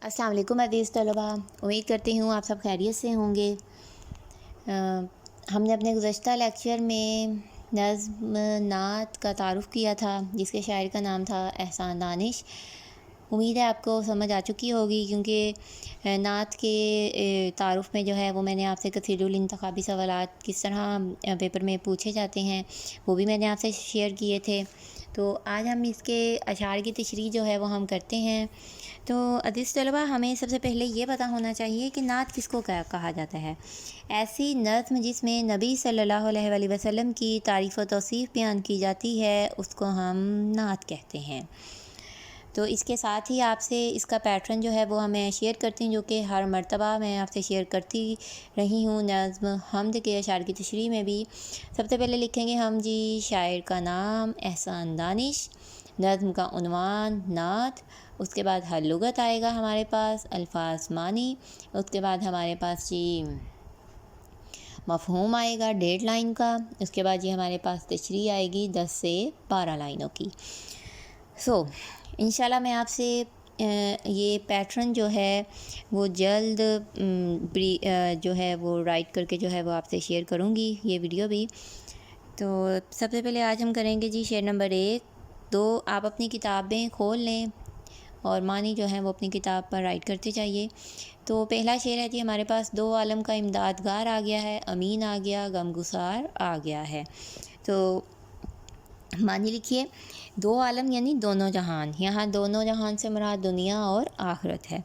अस्सलाम वालेकुम अज़ीज़ तलबा, उम्मीद करती हूँ आप सब खैरियत से होंगे। हमने अपने गुज़श्ता लेक्चर में नज़्म नात का तारुफ़ किया था, जिसके शायर का नाम था एहसान दानिश। उम्मीद है आपको समझ आ चुकी होगी, क्योंकि नात के तारुफ़ में जो है वो मैंने आपसे कसीरुल इंतखाबी सवालात किस तरह पेपर में पूछे जाते हैं वो भी मैंने आपसे शेयर किए थे। तो आज हम इसके अशार की तशरीह जो है वो हम करते हैं। तो अज़ीज़ तलबा, हमें सबसे पहले ये पता होना चाहिए कि नात किसको कहा जाता है। ऐसी नज़्म जिसमें नबी सल्लल्लाहु अलैहि वसल्लम की तारीफ़ व तौसीफ़ बयान की जाती है उसको हम नात कहते हैं। तो इसके साथ ही आपसे इसका पैटर्न जो है वो मैं शेयर करती हूँ, जो कि हर मर्तबा मैं आपसे शेयर करती रही हूँ। नज़्म हम्द के अशार की तशरीह में भी सबसे पहले लिखेंगे हम जी शायर का नाम एहसान दानिश, नज़्म का उन्वान नात, उसके बाद हर लुगत आएगा हमारे पास, अल्फाज मानी, उसके बाद हमारे पास जी मफ़हूम आएगा 1.5 लाइन का, उसके बाद ये हमारे पास तशरीह आएगी 10 से 12 लाइनों की। इंशाल्लाह मैं आपसे ये पैटर्न जो है वो जल्द जो है वो राइट करके जो है वो आपसे शेयर करूँगी, ये वीडियो भी। तो सबसे पहले आज हम करेंगे जी शेर नंबर 1। तो आप अपनी किताबें खोल लें और मानी जो है वो अपनी किताब पर राइट करते जाइए। तो पहला शेर है जी हमारे पास, 2 आलम का इमदादगार आ गया है, अमीन आ गया, गमगुसार आ गया है। तो मानी लिखिए, 2 आलम यानी दोनों जहान, यहाँ दोनों जहान से मुराद दुनिया और आखिरत है।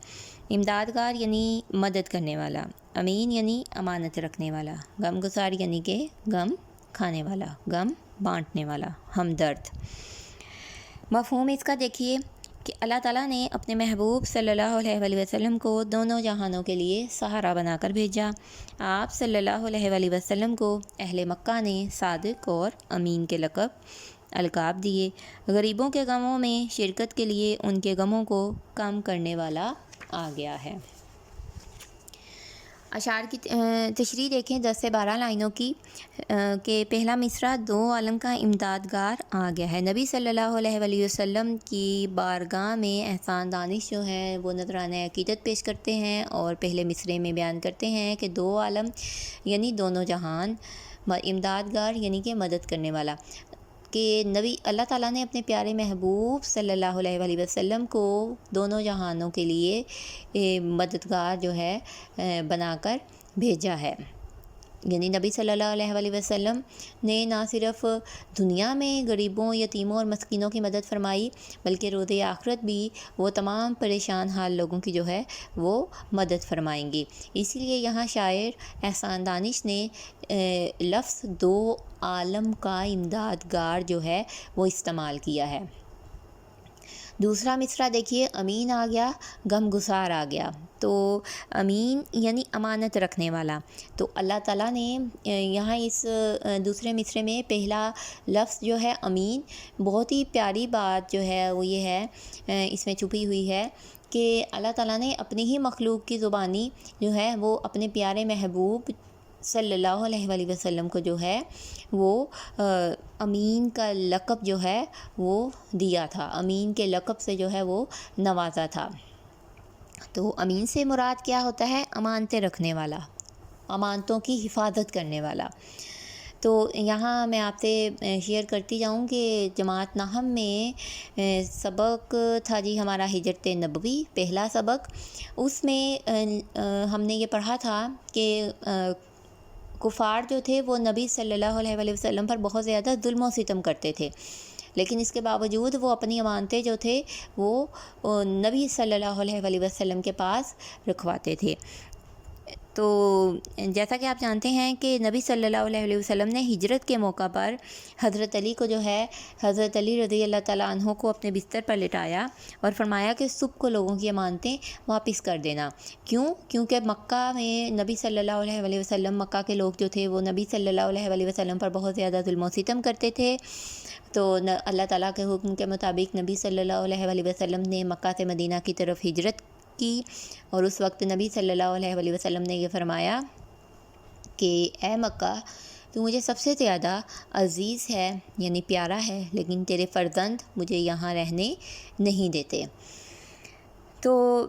इमदादगार यानी मदद करने वाला, अमीन यानी अमानत रखने वाला, गमगुसार यानी कि गम खाने वाला, गम बांटने वाला, हमदर्द। मफ़हूम इसका देखिए कि अल्लाह ताला ने अपने महबूब सल्लल्लाहु अलैहि वसल्लम को दोनों जहानों के लिए सहारा बनाकर भेजा। आप सल्लल्लाहु अलैहि वसल्लम को अहले मक्का ने सादिक और अमीन के अलकाब दिए। गरीबों के गमों में शिरकत के लिए उनके गमों को कम करने वाला आ गया है। अशार की तशरीह देखें 10 से 12 लाइनों की के पहला मिसरा, 2 आलम का इमदादगार आ गया है। नबी सल्लल्लाहु अलैहि वसल्लम की बारगाह में एहसान दानिश जो है वो नज़राने अकीदत पेश करते हैं और पहले मिसरे में बयान करते हैं कि 2 आलम यानी दोनों जहान, इमदादगार यानी कि मदद करने वाला, कि नबी अल्लाह ताला ने अपने प्यारे महबूब सल्लल्लाहु अलैहि वसल्लम को दोनों जहानों के लिए मददगार जो है बनाकर भेजा है। यानी नबी सल्लल्लाहु अलैहि वसल्लम ने ना सिर्फ़ दुनिया में गरीबों, यतीमों और मस्कीनों की मदद फरमाई, बल्कि रोज़े आखिरत भी वो तमाम परेशान हाल लोगों की जो है वो मदद फरमाएंगे। इसीलिए यहाँ शायर एहसान दानिश ने लफ्ज़ 2 आलम का इमदादगार जो है वो इस्तेमाल किया है। दूसरा मिसरा देखिए, अमीन आ गया, गमगुसार आ गया। तो अमीन यानी अमानत रखने वाला। तो अल्लाह ताला ने यहाँ इस दूसरे मिसरे में पहला लफ्ज़ जो है अमीन, बहुत ही प्यारी बात जो है वो ये है इसमें छुपी हुई है कि अल्लाह ताला ने अपनी ही मखलूक की ज़ुबानी जो है वो अपने प्यारे महबूब सल्लल्लाहु अलैहि वसल्लम को जो है वो अमीन का लक़ब जो है वो दिया था, अमीन के लक़ब से जो है वो नवाजा था। तो अमीन से मुराद क्या होता है? अमानतें रखने वाला, अमानतों की हिफाजत करने वाला। तो यहाँ मैं आपसे शेयर करती जाऊँ कि जमात नाहम में सबक था जी हमारा हिजरत नबवी, पहला सबक। उसमें हमने ये पढ़ा था कि कुफ़ार जो थे वो नबी सल्लल्लाहु अलैहि वसल्लम पर बहुत ज़्यादा जुल्म और सितम करते थे, लेकिन इसके बावजूद वो अपनी अमानतें जो थे वो नबी सल्लल्लाहु अलैहि वसल्लम के पास रखवाते थे। तो जैसा कि आप जानते हैं कि नबी सल्लल्लाहु अलैहि वसल्लम ने हिजरत के मौका पर हज़रत अली को जो है, हज़रत अली रज़ी अल्लाह ताला अन्हु को अपने बिस्तर पर लिटाया और फरमाया कि सुबह को लोगों की अमानतें वापस कर देना। क्यों? क्योंकि मक्का में नबी सल्लल्लाहु अलैहि वसल्लम, मक्का के लोग जो थे वो नबी सल्लल्लाहु अलैहि वसल्लम पर बहुत ज़्यादा जुल्म और सितम करते थे। तो अल्लाह ताला के हुक्म के मुताबिक नबी सल्लल्लाहु अलैहि वसल्लम ने मक्का से मदीना की तरफ हिजरत की और उस वक्त नबी सल्लल्लाहु अलैहि वसल्लम ने ये फरमाया कि ए मक्का, तू मुझे सबसे ज़्यादा अज़ीज़ है यानी प्यारा है, लेकिन तेरे फ़र्जंद मुझे यहाँ रहने नहीं देते। تو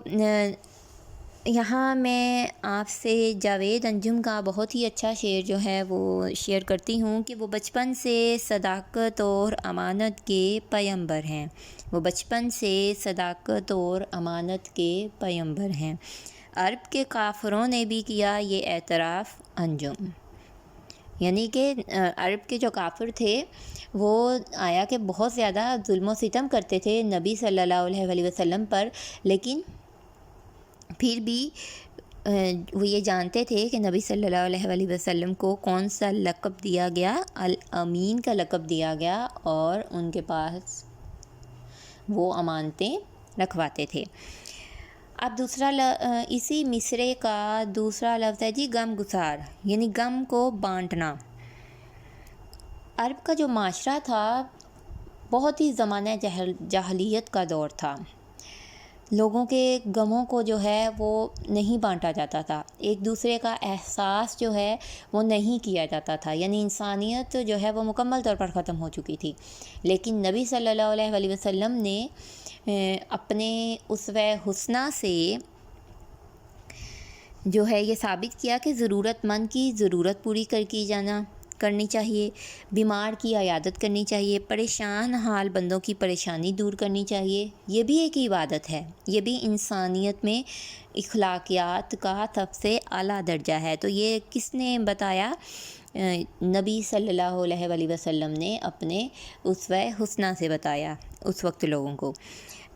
یہاں میں آپ سے جاوید انجم کا بہت ہی اچھا شعر جو ہے وہ شیئر کرتی ہوں کہ وہ بچپن سے صداقت اور امانت کے پیمبر ہیں، وہ بچپن سے صداقت اور امانت کے پیمبر ہیں، عرب کے کافروں نے بھی کیا یہ اعتراف انجم، یعنی کہ عرب کے جو کافر تھے وہ آیا کہ بہت زیادہ ظلم و ستم کرتے تھے نبی صلی اللہ علیہ وسلم پر، لیکن پھر بھی وہ یہ جانتے تھے کہ نبی صلی اللہ علیہ وسلم کو کون سا لقب دیا گیا، الامین کا لقب دیا گیا، اور ان کے پاس وہ امانتیں رکھواتے تھے۔ اب دوسرا اسی مصرعے کا دوسرا لفظ ہے جی غم گسار، یعنی غم کو بانٹنا۔ عرب کا جو معاشرہ تھا بہت ہی زمانہ جاہلیت کا دور تھا، لوگوں کے غموں کو جو ہے وہ نہیں بانٹا جاتا تھا، ایک دوسرے کا احساس جو ہے وہ نہیں کیا جاتا تھا، یعنی انسانیت جو ہے وہ مکمل طور پر ختم ہو چکی تھی۔ لیکن نبی صلی اللہ علیہ وسلم نے اپنے اسوہ حسنہ سے جو ہے یہ ثابت کیا کہ ضرورت مند کی ضرورت پوری کرنی چاہیے، بیمار کی عیادت کرنی چاہیے، پریشان حال بندوں کی پریشانی دور کرنی چاہیے۔ یہ بھی ایک عبادت ہے، یہ بھی انسانیت میں اخلاقیات کا سب سے اعلیٰ درجہ ہے۔ تو یہ کس نے بتایا؟ نبی صلی اللہ علیہ وسلم نے اپنے اسوہ حسنہ سے بتایا اس وقت لوگوں کو۔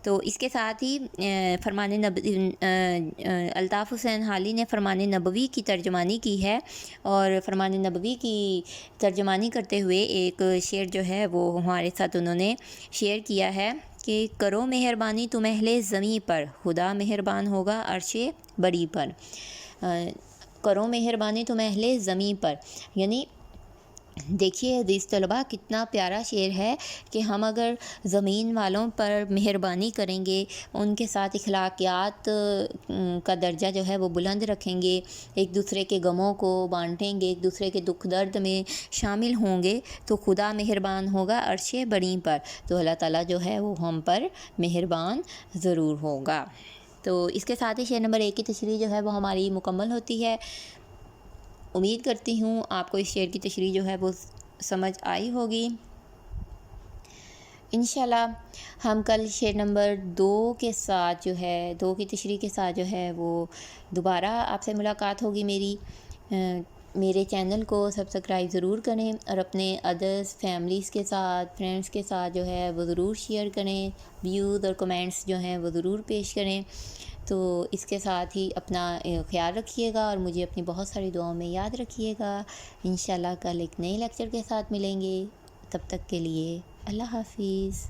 تو اس کے ساتھ ہی الطاف حسین حالی نے فرمان نبوی کی ترجمانی کی ہے، اور فرمان نبوی کی ترجمانی کرتے ہوئے ایک شعر جو ہے وہ ہمارے ساتھ انہوں نے شیئر کیا ہے کہ کرو مہربانی تم اہل زمیں پر، خدا مہربان ہوگا عرش بری پر۔ کرو مہربانی تم اہل زمیں پر، یعنی دیکھیے عزیز طلباء کتنا پیارا شعر ہے کہ ہم اگر زمین والوں پر مہربانی کریں گے، ان کے ساتھ اخلاقیات کا درجہ جو ہے وہ بلند رکھیں گے، ایک دوسرے کے غموں کو بانٹیں گے، ایک دوسرے کے دکھ درد میں شامل ہوں گے، تو خدا مہربان ہوگا عرش بری پر، تو اللہ تعالیٰ جو ہے وہ ہم پر مہربان ضرور ہوگا۔ تو اس کے ساتھ ہی شعر نمبر 1 کی تشریح جو ہے وہ ہماری مکمل ہوتی ہے۔ امید کرتی ہوں آپ کو اس شعر کی تشریح جو ہے وہ سمجھ آئی ہوگی۔ انشاءاللہ ہم کل شعر نمبر 2 کے ساتھ جو ہے 2 کی تشریح کے ساتھ جو ہے وہ دوبارہ آپ سے ملاقات ہوگی میری۔ میرے چینل کو سبسکرائب ضرور کریں، اور اپنے ادرس فیملیز کے ساتھ فرینڈس کے ساتھ جو ہے وہ ضرور شیئر کریں، ویوز اور کمنٹس جو ہیں وہ ضرور پیش کریں۔ تو اس کے ساتھ ہی اپنا خیال رکھیے گا، اور مجھے اپنی بہت ساری دعاؤں میں یاد رکھیے گا۔ انشاءاللہ کل ایک نئے لیکچر کے ساتھ ملیں گے، تب تک کے لیے اللہ حافظ۔